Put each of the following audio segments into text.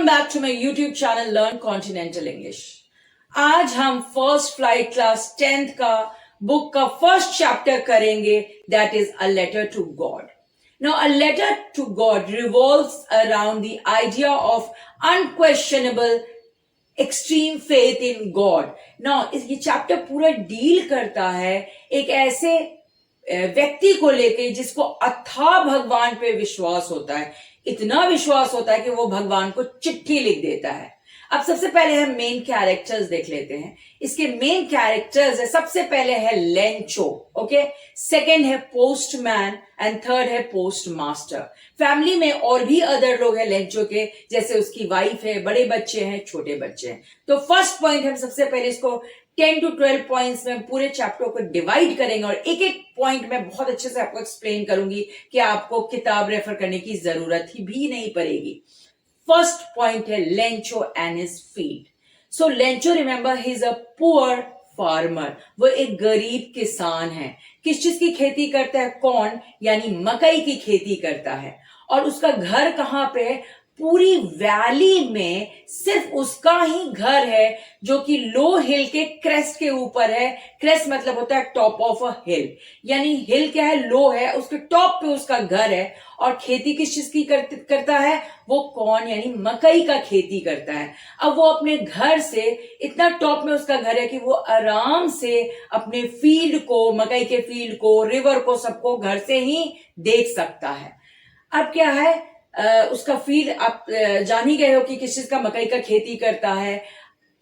Back to my YouTube channel learn continental English. आज हम first flight class 10th का book का first chapter करेंगे, that is a letter to God. Now, a letter to God revolves around the idea of unquestionable extreme faith in God. Now, ये chapter पूरा deal करता है एक ऐसे व्यक्ति को लेके जिसको अथाह भगवान पे विश्वास होता है, इतना विश्वास होता है कि वो भगवान को चिट्ठी लिख देता है। अब सबसे पहले हम मेन कैरेक्टर्स देख लेते हैं। इसके मेन कैरेक्टर्स है, सबसे पहले है लेंचो, ओके, सेकंड है पोस्टमैन एंड थर्ड है पोस्ट मास्टर। फैमिली में और भी अदर लोग हैं लेंचो के, जैसे उसकी वाइफ है, बड़े बच्चे हैं, छोटे बच्चे हैं। तो फर्स्ट पॉइंट हम सबसे पहले इसको 10 to 12 पॉइंट्स में पूरे चैप्टर को डिवाइड करेंगे और एक एक पॉइंट में बहुत अच्छे से आपको एक्सप्लेन करूंगी कि आपको किताब रेफर करने की जरूरत ही भी नहीं पड़ेगी। फर्स्ट पॉइंट है Lencho and his field. So Lencho, remember, he is a poor farmer. वो एक गरीब किसान है। किस चीज की खेती करता है? कॉर्न यानी मकई की खेती करता है। और उसका घर कहाँ पे है? पूरी वैली में सिर्फ उसका ही घर है जो कि लो हिल के क्रेस्ट के ऊपर है। क्रेस्ट मतलब होता है टॉप ऑफ अ हिल, यानी हिल क्या है? लो है, उसके टॉप पे उसका घर है। और खेती किस चीज की करता है? वो कॉर्न यानी मकई का खेती करता है। अब वो अपने घर से, इतना टॉप में उसका घर है कि वो आराम से अपने फील्ड को, मकई के फील्ड को, रिवर को, सबको घर से ही देख सकता है। अब क्या है, उसका फील्ड आप जान ही गए हो कि किस चीज का, मकई का खेती करता है।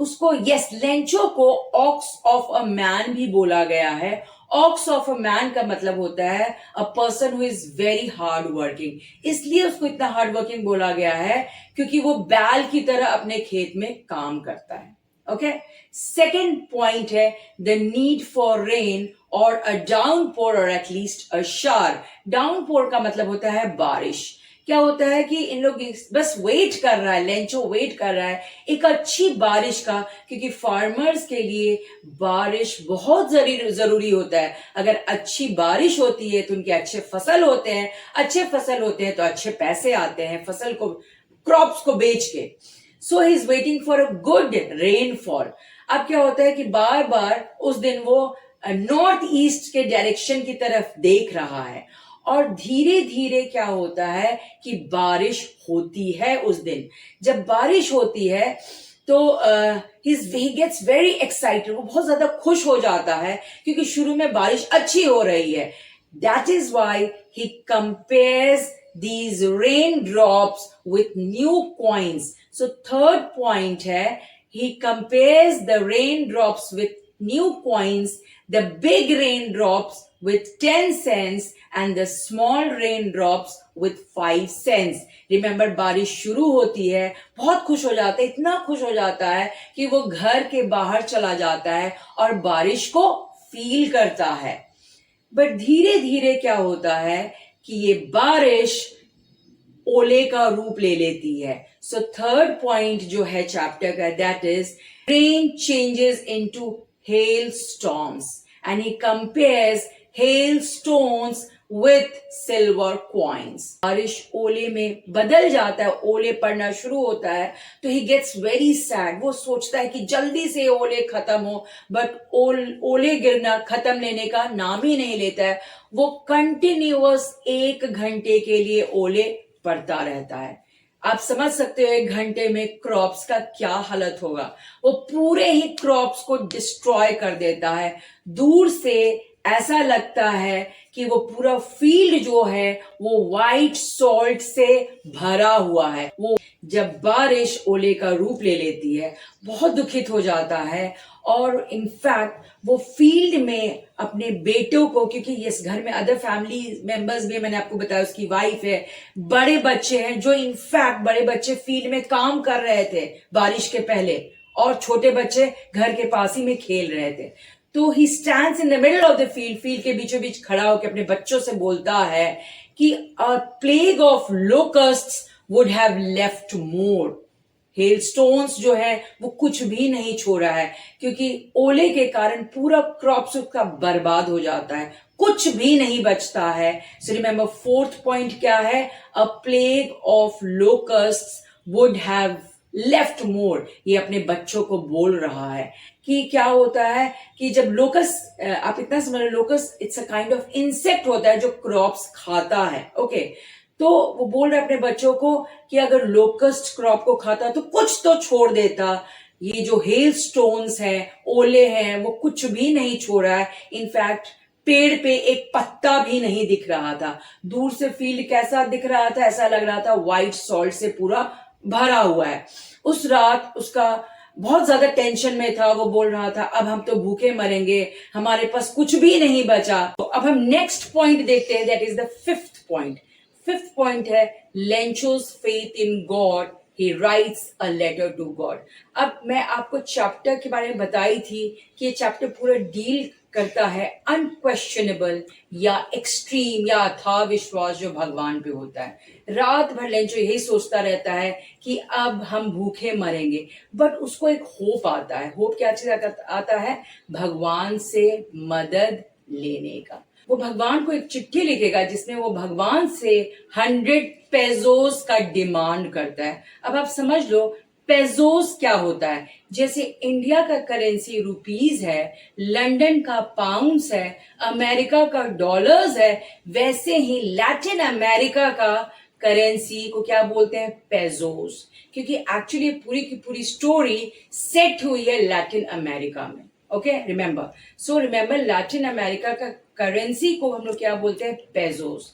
उसको लेंचो को ऑक्स ऑफ अ मैन भी बोला गया है। ऑक्स ऑफ अ मैन का मतलब होता है a person who is very hard working. इसलिए उसको इतना हार्ड वर्किंग बोला गया है क्योंकि वो बैल की तरह अपने खेत में काम करता है। ओके, सेकेंड पॉइंट है द नीड फॉर रेन और अ डाउनपोर और एटलीस्ट अ शावर। डाउनपोर का मतलब होता है बारिश। क्या होता है कि इन लोग बस वेट कर रहा है, लेंचो वेट कर रहा है एक अच्छी बारिश का, क्योंकि फार्मर्स के लिए बारिश बहुत जरूरी होता है। अगर अच्छी बारिश होती है तो उनके अच्छे फसल होते हैं, अच्छे फसल होते हैं तो अच्छे पैसे आते हैं फसल को, क्रॉप्स को बेच के। So he is waiting for a good rainfall. अब क्या होता है कि बार बार उस दिन वो नॉर्थ ईस्ट के डायरेक्शन की तरफ देख रहा है और धीरे धीरे क्या होता है कि बारिश होती है उस दिन। जब बारिश होती है तो he gets very excited, वो बहुत ज्यादा खुश हो जाता है क्योंकि शुरू में बारिश अच्छी हो रही है। That is why he compares these raindrops with new coins. So third point है, he compares the raindrops with new coins, the big raindrops with 10 cents and the small raindrops with 5 cents. Remember, बारिश शुरू होती है, बहुत खुश हो जाता है, इतना खुश हो जाता है कि वो घर के बाहर चला जाता है और बारिश को फील करता है। बट धीरे धीरे क्या होता है कि ये बारिश ओले का रूप ले लेती है। सो थर्ड पॉइंट जो है चैप्टर का, that is rain changes into hello storms and he compares hail stones with silver coins. बारिश ओले में बदल जाता है, ओले पड़ना शुरू होता है तो ही गेट्स वेरी सैड। वो सोचता है कि जल्दी से ओले खत्म हो, बट ओले गिरना, खत्म लेने का नाम ही नहीं लेता है। वो कंटिन्यूअस 1 घंटे के लिए ओले पड़ता रहता है। आप समझ सकते हो 1 घंटे में क्रॉप्स का क्या हालत होगा। वो पूरे ही क्रॉप्स को डिस्ट्रॉय कर देता है। दूर से ऐसा लगता है कि वो पूरा फील्ड जो है वो वाइट सॉल्ट से भरा हुआ है। वो जब बारिश ओले का रूप ले लेती है बहुत दुखित हो जाता है और इनफैक्ट वो फील्ड में अपने बेटों को, क्योंकि इस घर में अदर फैमिली मेंबर्स भी, मैंने आपको बताया उसकी वाइफ है, बड़े बच्चे हैं, जो इनफैक्ट बड़े बच्चे फील्ड में काम कर रहे थे बारिश के पहले और छोटे बच्चे घर के पास ही में खेल रहे थे। तो he stands in the middle of the field, field के बीचों बीच खड़ा होकर अपने बच्चों से बोलता है कि a plague of locusts would have left more. Hailstones जो है वो कुछ भी नहीं छोड़ा है, क्योंकि ओले के कारण पूरा क्रॉप्स उसका बर्बाद हो जाता है, कुछ भी नहीं बचता है। सो रिमेंबर, फोर्थ पॉइंट क्या है? A plague of locusts would have left more, ये अपने बच्चों को बोल रहा है कि क्या होता है कि जब लोकस, आप इतना समझ लो, locust it's a kind of insect होता है जो क्रॉप्स खाता है। ओके, तो वो बोल रहे अपने बच्चों को कि अगर लोकस्ट क्रॉप को खाता तो कुछ तो छोड़ देता। ये जो हेल स्टोन्स हैं, ओले हैं, वो कुछ भी नहीं छोड़ा है। इनफैक्ट पेड़ पे एक पत्ता भी नहीं दिख रहा था। दूर से फील्ड कैसा दिख रहा था, ऐसा लग रहा था व्हाइट सॉल्ट से पूरा भरा हुआ है। उस रात उसका बहुत ज्यादा टेंशन में था। वो बोल रहा था अब हम तो भूखे मरेंगे, हमारे पास कुछ भी नहीं बचा। तो अब हम नेक्स्ट पॉइंट देखते हैं, that is the fifth point. Fifth point है Lencho's faith in God, he writes a letter to God. अब मैं आपको चैप्टर के बारे में बताई थी कि ये चैप्टर पूरा डील करता है अनक्वेश्चनेबल या एक्सट्रीम या अथाह विश्वास जो भगवान पे होता है। रात भर लेंचो यही सोचता रहता है कि अब हम भूखे मरेंगे, बट उसको एक होप आता है। होप क्या चीज आता है? भगवान से मदद लेने का। वो भगवान को एक चिट्ठी लिखेगा जिसमें वो भगवान से 100 पेजोस का डिमांड करता है। अब आप समझ लो पेजोस क्या होता है। जैसे इंडिया का करेंसी रुपीज है, लंदन का पाउंड्स है, अमेरिका का डॉलर्स है, वैसे ही लैटिन अमेरिका का करेंसी को क्या बोलते हैं? पेजोस। क्योंकि एक्चुअली पूरी की पूरी स्टोरी सेट हुई है लैटिन अमेरिका में। Okay, remember, so remember Latin America का करेंसी को हम लोग क्या बोलते हैं? पेजोस।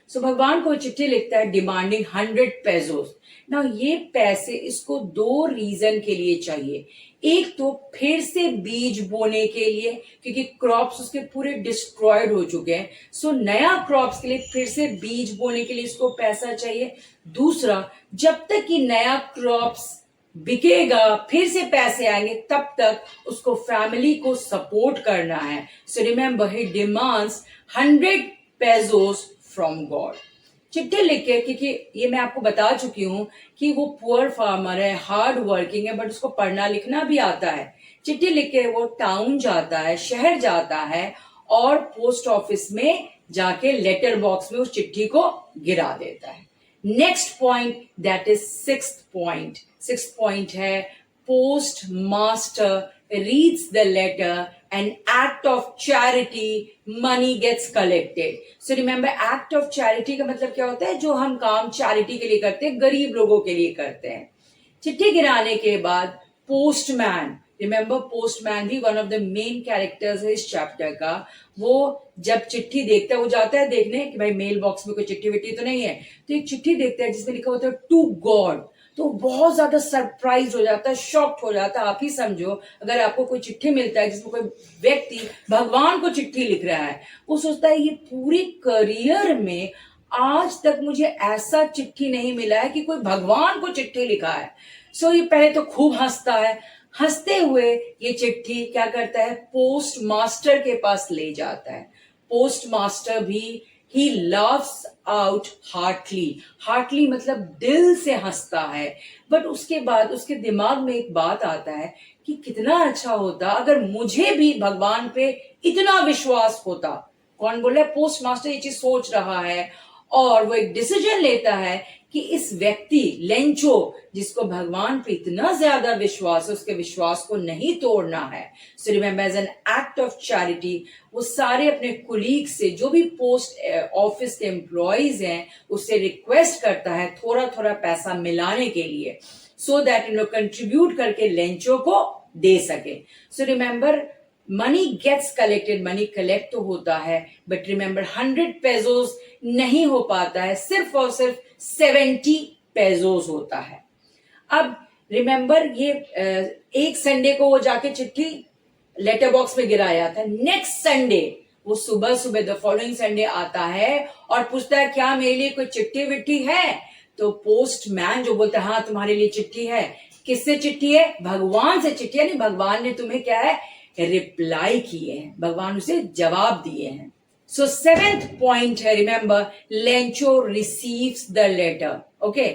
सो भगवान को चिट्ठी लिखता है डिमांडिंग 100 पेजोस। ना ये पैसे इसको दो रीजन के लिए चाहिए। एक तो फिर से बीज बोने के लिए, क्योंकि क्रॉप्स उसके पूरे डिस्ट्रॉयड हो चुके हैं। सो नया क्रॉप्स के लिए फिर से बीज बोने के लिए इसको पैसा चाहिए। दूसरा, जब तक कि नया क्रॉप्स बिकेगा, फिर से पैसे आएंगे, तब तक उसको फैमिली को सपोर्ट करना है। So remember he demands 100 pesos from God. चिट्ठी लिख के, क्योंकि ये मैं आपको बता चुकी हूं कि वो पुअर फार्मर है, हार्ड वर्किंग है, बट उसको पढ़ना लिखना भी आता है। चिट्ठी लिख के वो टाउन जाता है, शहर जाता है और पोस्ट ऑफिस में जाके लेटर बॉक्स में उस चिट्ठी को गिरा देता है। Next point, that is sixth point. Sixth point है postmaster reads the letter, an act of charity, money gets collected. So remember, act of charity का मतलब क्या होता है? जो हम काम चैरिटी के लिए करते हैं, गरीब लोगों के लिए करते हैं। चिट्ठी गिराने के बाद पोस्टमैन, रिमेंबर पोस्टमैन भी one of the main characters है इस चैप्टर का। वो जब चिट्ठी देखता है, वो जाता है देखने कि भाई मेल बॉक्स में कोई चिट्ठी विट्ठी तो नहीं है, तो एक चिट्ठी देखता है जिसमें लिखा होता है टू गॉड। तो बहुत ज्यादा सरप्राइज हो जाता है, शॉक्ड हो जाता है। आप ही समझो अगर आपको कोई चिट्ठी मिलता है जिसमें कोई व्यक्ति भगवान को चिट्ठी लिख रहा है, वो सोचता है ये पूरी करियर में आज तक मुझे ऐसा चिट्ठी नहीं मिला है कि कोई भगवान को चिट्ठी लिखा है। सो ये पहले तो खूब हंसता है। हंसते हुए ये चिट्ठी क्या करता है? पोस्ट मास्टर के पास ले जाता है। पोस्ट मास्टर भी ही laughs आउट हार्टली। हार्टली मतलब दिल से हंसता है। बट उसके बाद उसके दिमाग में एक बात आता है कि कितना अच्छा होता अगर मुझे भी भगवान पे इतना विश्वास होता। कौन बोल रहा है? पोस्ट मास्टर ये चीज सोच रहा है और वो एक डिसीजन लेता है कि इस व्यक्ति लेंचो, जिसको भगवान पे इतना ज्यादा विश्वास है, उसके विश्वास को नहीं तोड़ना है। So remember, as an act of charity वो सारे अपने कुलीग से, जो भी पोस्ट ऑफिस के एम्प्लॉयज हैं, उससे रिक्वेस्ट करता है थोड़ा थोड़ा पैसा मिलाने के लिए, सो दैट इन लोग कंट्रीब्यूट करके लेंचो को दे सके। So remember, money gets collected, money collect तो होता है, बट रिमेंबर 100 पेजोस नहीं हो पाता है, सिर्फ और सिर्फ 70 पेजोस होता है। अब रिमेंबर ये एक संडे को वो जाके चिट्ठी लेटर बॉक्स में गिराया था। नेक्स्ट संडे वो सुबह सुबह द फॉलोइंग संडे आता है और पूछता है क्या मेरे लिए कोई चिट्ठी विट्ठी है? तो पोस्टमैन जो बोलता है हाँ तुम्हारे लिए चिट्ठी है। किससे चिट्ठी है? भगवान से चिट्ठी है। नहीं, भगवान ने तुम्हें क्या है? रिप्लाई किए हैं, भगवान उसे जवाब दिए हैं। सो सेवेंथ पॉइंट है, remember, Lencho receives the letter. Okay,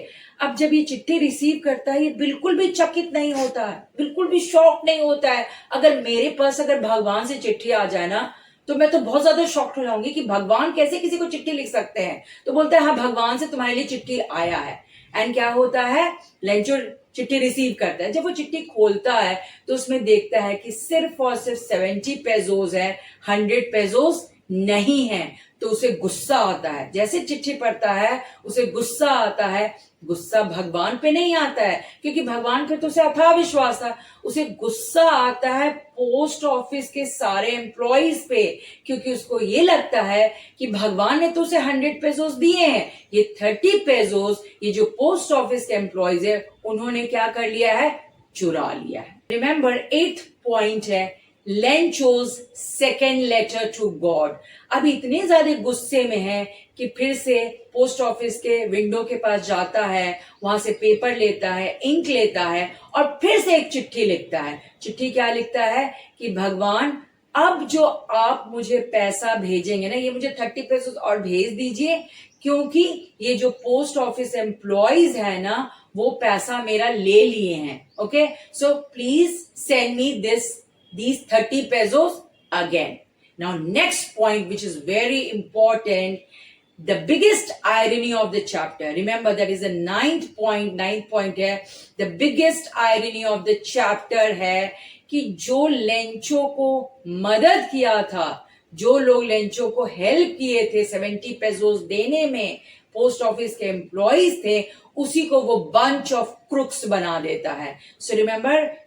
अब जब ये चिट्ठी रिसीव करता है ये बिल्कुल भी चकित नहीं होता है, बिल्कुल भी शॉक नहीं होता है। अगर मेरे पास अगर भगवान से चिट्ठी आ जाए ना तो मैं तो बहुत ज्यादा शॉक्ड हो जाऊंगी कि भगवान कैसे किसी को चिट्ठी लिख सकते हैं। तो बोलता है हाँ भगवान से तुम्हारे लिए चिट्ठी आया है। एंड क्या होता है? लेंचो चिट्ठी रिसीव करता है, जब वो चिट्ठी खोलता है तो उसमें देखता है कि सिर्फ और सिर्फ 70 पेजोज है, 100 पेजोज नहीं है, तो उसे गुस्सा आता है। जैसे चिट्ठी पढ़ता है उसे गुस्सा आता है। गुस्सा भगवान पे नहीं आता है, क्योंकि भगवान पे तो उसे अथाह विश्वास था। उसे गुस्सा आता है पोस्ट ऑफिस के सारे एम्प्लॉइज पे, क्योंकि उसको ये लगता है कि भगवान ने तो उसे 100 पेजोस दिए हैं, ये 30 पेजोस ये जो पोस्ट ऑफिस के एम्प्लॉइज है उन्होंने क्या कर लिया है, चुरा लिया है। रिमेंबर 8th पॉइंट है Lencho's second letter to God. अब इतने ज्यादा गुस्से में है कि फिर से पोस्ट ऑफिस के विंडो के पास जाता है, वहां से पेपर लेता है, इंक लेता है और फिर से एक चिट्ठी लिखता है। चिट्ठी क्या लिखता है कि भगवान अब जो आप मुझे पैसा भेजेंगे ना, ये मुझे 30 पेसोस और भेज दीजिए, क्योंकि ये जो पोस्ट ऑफिस एम्प्लॉइज है ना वो पैसा मेरा ले लिए हैं। Okay, so please send me these 30 pesos again. Now next point, which is very important, the biggest irony of the chapter, remember that is the ninth point है, the biggest irony of the chapter है कि जो Lencho को मदद किया था, जो लोग लेंचो को हेल्प किए थे 70 पेसोस देने में, पोस्ट ऑफिस के एम्प्लॉइज थे, उसी को वो बंच ऑफ क्रुक्स बना देता है। सो रिमेंबर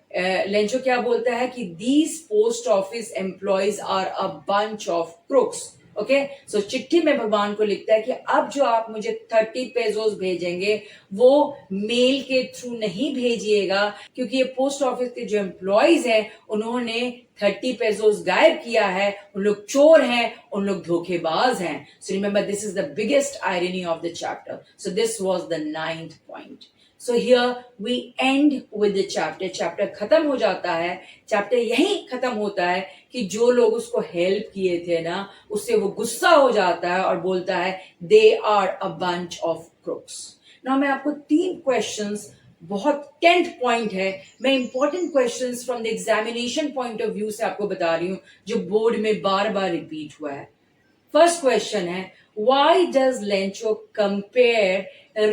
लेंचो क्या बोलता है कि these post office employees are a bunch of crooks. Okay, so चिट्ठी में भगवान को लिखता है कि अब जो आप मुझे 30 पेजोस भेजेंगे वो मेल के थ्रू नहीं भेजिएगा, क्योंकि ये पोस्ट ऑफिस के जो एम्प्लॉइज हैं उन्होंने 30 पेजोस गायब किया है, उन लोग चोर हैं, उन लोग धोखेबाज हैं। So remember this is the biggest irony of the chapter. So this was the 9th point. So here we end with the chapter. Chapter खत्म हो जाता है। चैप्टर यही खत्म होता है कि जो लोग उसको हेल्प किए थे ना, उससे वो गुस्सा हो जाता है और बोलता है they are a bunch of crooks. Now मैं आपको 3 questions, बहुत 10th पॉइंट है, मैं important questions from the examination point of view से आपको बता रही हूं, जो बोर्ड में बार बार रिपीट हुआ है। फर्स्ट क्वेश्चन है, why does Lencho compare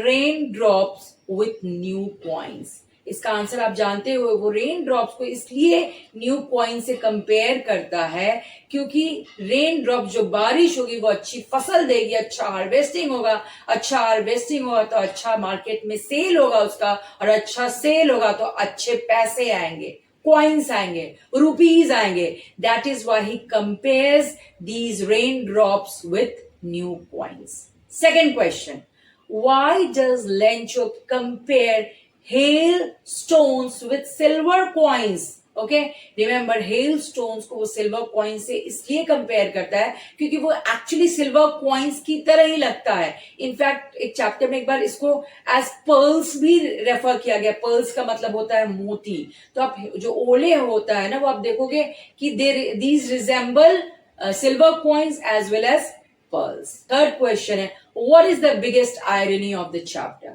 raindrops with new coins? इसका आंसर आप जानते हो, वो रेन ड्रॉप्स को इसलिए न्यू कॉइन से कंपेयर करता है क्योंकि रेन ड्रॉप जो बारिश होगी वो अच्छी फसल देगी, अच्छा हार्वेस्टिंग होगा, अच्छा हार्वेस्टिंग होगा तो अच्छा मार्केट में सेल होगा उसका, और अच्छा सेल होगा तो अच्छे पैसे आएंगे, कॉइन्स आएंगे, रुपीज आएंगे। That is why he compares these rain drops with new coins. Second question, why does Lencho compare hailstones with silver coins? Okay, remember hailstones को वो सिल्वर कॉइन से इसलिए कंपेयर करता है क्योंकि वो एक्चुअली सिल्वर कॉइन्स की तरह ही लगता है। इनफैक्ट एक चैप्टर में एक बार इसको एज पर्ल्स भी रेफर किया गया। पर्ल्स का मतलब होता है मोती। तो आप जो ओले होता है ना, वो आप देखोगे कि these resemble silver coins as well as pearls. Third question है, what is the biggest irony of the chapter?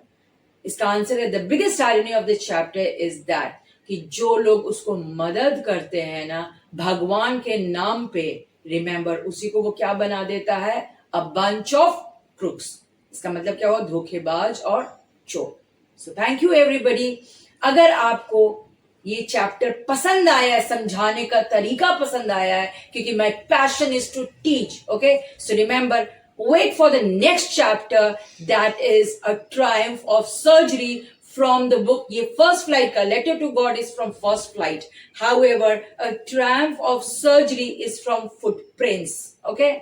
इसका आंसर है, the biggest irony of the chapter is that कि जो लोग उसको मदद करते हैं ना भगवान के नाम पे, रिमेंबर उसी को वो क्या बना देता है, a bunch of crooks. इसका मतलब क्या हुआ, धोखेबाज और चोर। So thank you everybody. अगर आपको ये चैप्टर पसंद आया है, समझाने का तरीका पसंद आया है, क्योंकि my passion is to teach. Okay, so remember, wait for the next chapter, that is a triumph of surgery from the book. ये फर्स्ट फ्लाइट का letter to God is from first flight, however a triumph of surgery is from Footprints. Okay,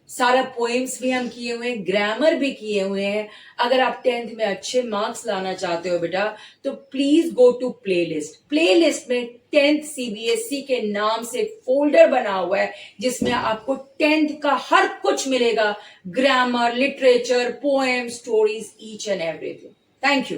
सारा poems भी हम किए हुए हैं, grammar भी किए हुए हैं। अगर आप 10th में अच्छे मार्क्स लाना चाहते हो बेटा, तो please go to playlist. Playlist में 10th CBSE के नाम से एक फोल्डर बना हुआ है जिसमें आपको 10th का हर कुछ मिलेगा, grammar, literature, poem, stories, each and everything. Thank you.